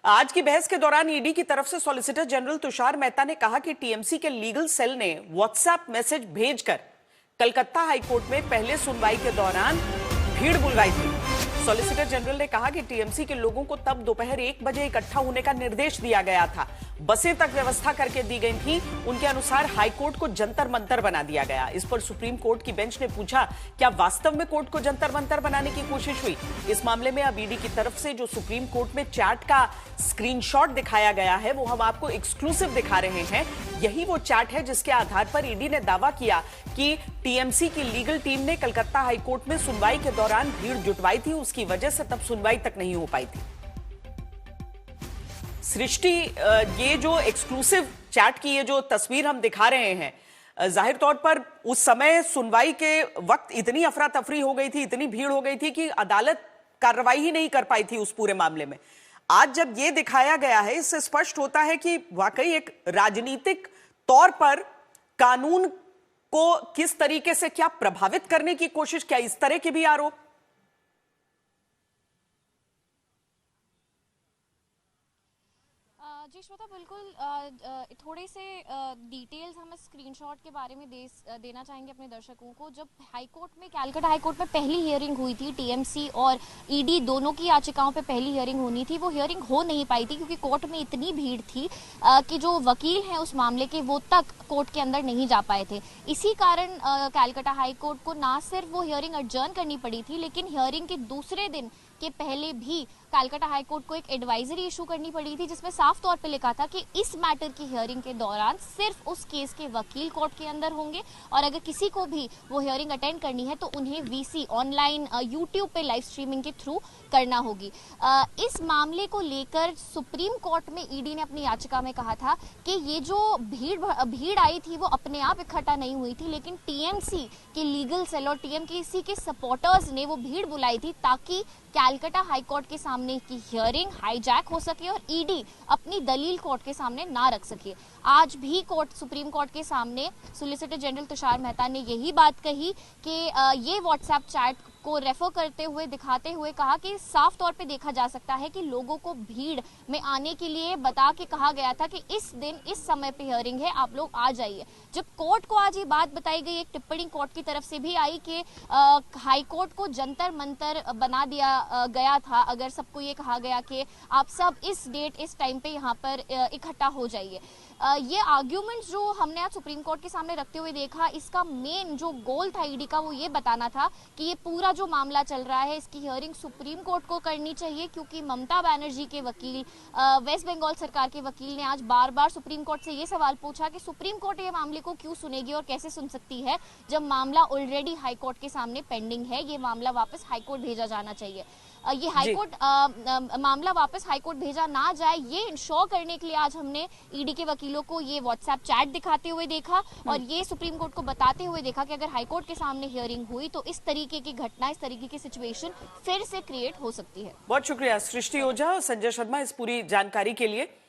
आज की बहस के दौरान ईडी की तरफ से सॉलिसिटर जनरल तुषार मेहता ने कहा कि टीएमसी के लीगल सेल ने व्हाट्सएप मैसेज भेजकर कलकत्ता हाईकोर्ट में पहले सुनवाई के दौरान भीड़ बुलवाई थी। सॉलिसिटर जनरल ने कहा कि टीएमसी के लोगों को तब दोपहर 1 बजे इकट्ठा होने का निर्देश दिया गया था। बसें तक व्यवस्था करके दी गई थी। उनके अनुसार हाईकोर्ट को जंतर मंतर बना दिया गया। इस पर सुप्रीम कोर्ट की बेंच ने पूछा, क्या वास्तव में कोर्ट को जंतर मंतर बनाने की कोशिश हुई? इस मामले में अब ईडी की तरफ से जो सुप्रीम कोर्ट में चैट का स्क्रीनशॉट दिखाया गया है, वो हम आपको एक्सक्लूसिव दिखा रहे हैं। यही वो चैट है जिसके आधार पर ईडी ने दावा किया कि टीएमसी की लीगल टीम ने कलकत्ता हाईकोर्ट में सुनवाई के दौरान भीड़ जुटवाई थी, उसकी वजह से तब सुनवाई तक नहीं हो पाई थी। सृष्टि, ये जो एक्सक्लूसिव चैट की ये जो तस्वीर हम दिखा रहे हैं, जाहिर तौर पर उस समय सुनवाई के वक्त इतनी अफरा तफरी हो गई थी, इतनी भीड़ हो गई थी कि अदालत कार्रवाई ही नहीं कर पाई थी उस पूरे मामले में। आज जब ये दिखाया गया है, इससे स्पष्ट होता है कि वाकई एक राजनीतिक तौर पर कानून को किस तरीके से क्या प्रभावित करने की कोशिश, क्या इस तरह के भी आरोप? जी श्वेता, बिल्कुल थोड़े से डिटेल्स हम इस स्क्रीनशॉट के बारे में देना चाहेंगे अपने दर्शकों को। जब हाईकोर्ट में, कलकत्ता हाईकोर्ट में पहली हियरिंग हुई थी, टीएमसी और ईडी दोनों की याचिकाओं पे पहली हियरिंग होनी थी, वो हियरिंग हो नहीं पाई थी क्योंकि कोर्ट में इतनी भीड़ थी कि जो वकील हैं उस मामले के, वो तक कोर्ट के अंदर नहीं जा पाए थे। इसी कारण कलकत्ता हाईकोर्ट को ना सिर्फ वो हियरिंग एडजर्न करनी पड़ी थी, लेकिन हियरिंग के दूसरे दिन के पहले भी कलकत्ता हाईकोर्ट को एक एडवाइजरी इशू करनी पड़ी थी, जिसमें साफ तौर पे लिखा था कि इस मैटर की हियरिंग के दौरान सिर्फ उस केस के वकील कोर्ट के अंदर होंगे और अगर किसी को भी वो हियरिंग अटेंड करनी है तो उन्हें वीसी ऑनलाइन यूट्यूब पे लाइव स्ट्रीमिंग के थ्रू करना होगी। इस मामले को लेकर सुप्रीम कोर्ट में ईडी ने अपनी याचिका में कहा था कि ये जो भीड़ आई थी वो अपने आप इकट्ठा नहीं हुई थी, लेकिन टीएमसी के लीगल सेल और टीएमसी के सपोर्टर्स ने वो भीड़ बुलाई थी ताकि कलकत्ता हाईकोर्ट के सामने की हियरिंग हाईजैक हो सके और ईडी अपनी दलील कोर्ट के सामने ना रख सके। आज भी सुप्रीम कोर्ट के सामने सॉलिसिटर जनरल तुषार मेहता ने यही बात कही कि ये व्हाट्सएप चैट को रेफर करते हुए, दिखाते हुए कहा कि साफ तौर पे देखा जा सकता है कि लोगों को भीड़ में आने के लिए बता के कहा गया था कि इस दिन इस समय पे हियरिंग है, आप लोग आ जाइए। जब कोर्ट को आज ये बात बताई गई, एक टिप्पणी कोर्ट की तरफ से भी आई कि हाई कोर्ट को जंतर मंतर बना दिया गया था अगर सबको ये कहा गया कि आप सब इस डेट इस टाइम पे यहाँ पर इकट्ठा हो जाइए। ये आर्ग्यूमेंट जो हमने आज सुप्रीम कोर्ट के सामने रखते हुए देखा, इसका मेन जो गोल था ईडी का वो ये बताना था कि ये पूरा जो मामला चल रहा है इसकी हियरिंग सुप्रीम कोर्ट को करनी चाहिए, क्योंकि ममता बनर्जी के वकील, वेस्ट बंगाल सरकार के वकील ने आज बार बार सुप्रीम कोर्ट से ये सवाल पूछा कि सुप्रीम कोर्ट ये मामले को क्यों सुनेगी और कैसे सुन सकती है जब मामला ऑलरेडी हाई कोर्ट के सामने पेंडिंग है। ये मामला वापस हाई कोर्ट भेजा जाना चाहिए। ये हाईकोर्ट मामला वापस हाईकोर्ट भेजा ना जाए, ये इंश्योर करने के लिए आज हमने ईडी के वकीलों को ये व्हाट्सएप चैट दिखाते हुए देखा और ये सुप्रीम कोर्ट को बताते हुए देखा कि अगर हाईकोर्ट के सामने हियरिंग हुई तो इस तरीके की घटना, इस तरीके की सिचुएशन फिर से क्रिएट हो सकती है। बहुत शुक्रिया सृष्टि ओझा और संजय शर्मा इस पूरी जानकारी के लिए।